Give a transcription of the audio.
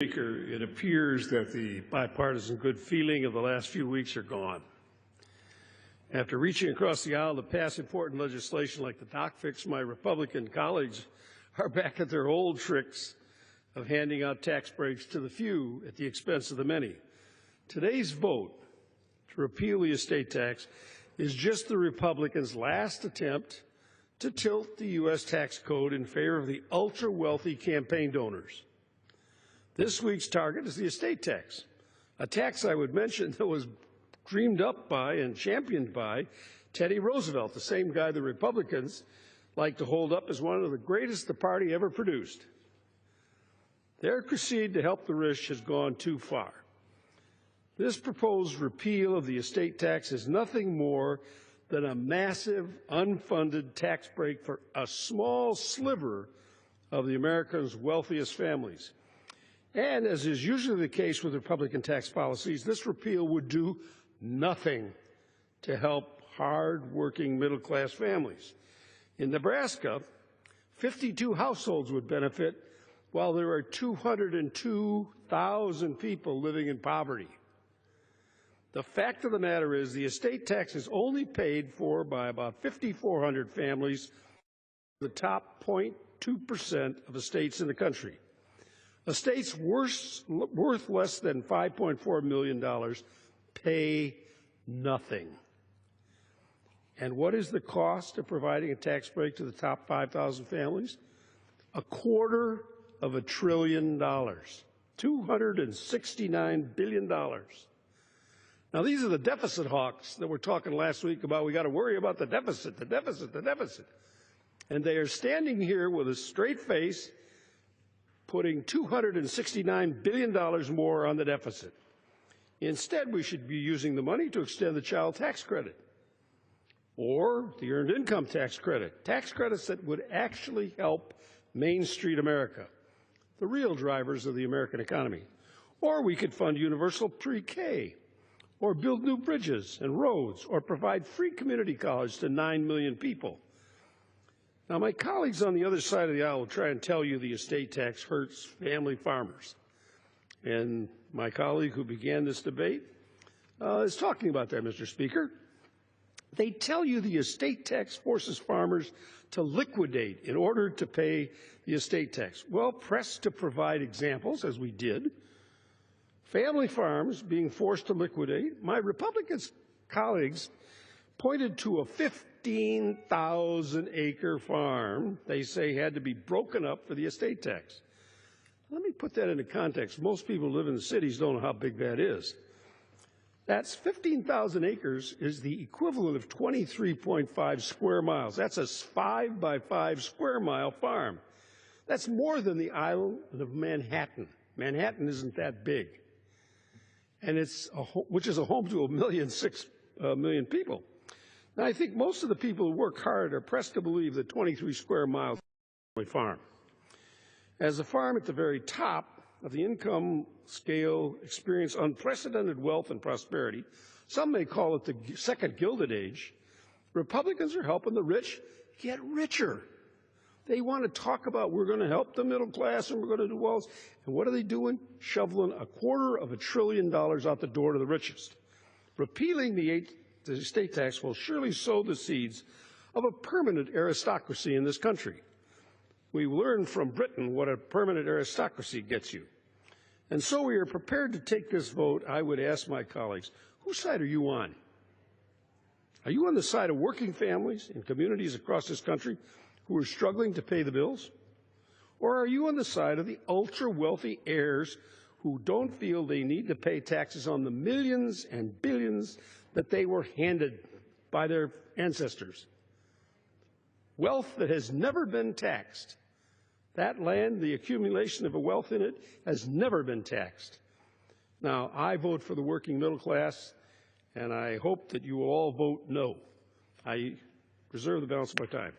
Speaker, it appears that the bipartisan good feeling of the last few weeks are gone. After reaching across the aisle to pass important legislation like the doc fix, my Republican colleagues are back at their old tricks of handing out tax breaks to the few at the expense of the many. Today's vote to repeal the estate tax is just the Republicans' last attempt to tilt the U.S. tax code in favor of the ultra-wealthy campaign donors. This week's target is the estate tax, a tax I would mention that was dreamed up by and championed by Teddy Roosevelt, the same guy the Republicans like to hold up as one of the greatest the party ever produced. Their crusade to help the rich has gone too far. This proposed repeal of the estate tax is nothing more than a massive, unfunded tax break for a small sliver of the Americans' wealthiest families. And as is usually the case with Republican tax policies, this repeal would do nothing to help hard-working middle-class families. In Nebraska, 52 households would benefit, while there are 202,000 people living in poverty. The fact of the matter is the estate tax is only paid for by about 5,400 families, the top 0.2% of estates in the country. Estates worth less than $5.4 million pay nothing. And what is the cost of providing a tax break to the top 5,000 families? $250 billion, $269 billion. Now, these are the deficit hawks that were talking last week about we got to worry about the deficit. And they are standing here with a straight face, putting $269 billion more on the deficit. Instead, we should be using the money to extend the child tax credit or the earned income tax credit, tax credits that would actually help Main Street America, the real drivers of the American economy. Or we could fund universal pre-K, or build new bridges and roads, or provide free community college to 9 million people. Now, my colleagues on the other side of the aisle will try and tell you the estate tax hurts family farmers. And my colleague who began this debate is talking about that, Mr. Speaker. They tell you the estate tax forces farmers to liquidate in order to pay the estate tax. Well, pressed to provide examples, as we did, family farms being forced to liquidate, my Republican colleagues pointed to a 15,000-acre farm they say had to be broken up for the estate tax. Let me put that into context. Most people who live in the cities don't know how big that is. That's 15,000 acres is the equivalent of 23.5 square miles. That's a 5-by-5 square mile farm. That's more than the island of Manhattan. Manhattan isn't that big. And which is a home to 1.6 million people. Now, I think most of the people who work hard are pressed to believe that 23 square miles is a farm. As a farm at the very top of the income scale experience unprecedented wealth and prosperity, some may call it the second Gilded Age, Republicans are helping the rich get richer. They want to talk about we're going to help the middle class and we're going to do well. And what are they doing? Shoveling $250 billion out the door to the richest. Repealing the estate tax will surely sow the seeds of a permanent aristocracy in this country. We learned from Britain what a permanent aristocracy gets you. And so we are prepared to take this vote. I would ask my colleagues, whose side are you on? Are you on the side of working families in communities across this country who are struggling to pay the bills? Or are you on the side of the ultra-wealthy heirs who don't feel they need to pay taxes on the millions and billions that they were handed by their ancestors? Wealth that has never been taxed. That land, the accumulation of a wealth in it, has never been taxed. Now, I vote for the working middle class, and I hope that you will all vote no. I reserve the balance of my time.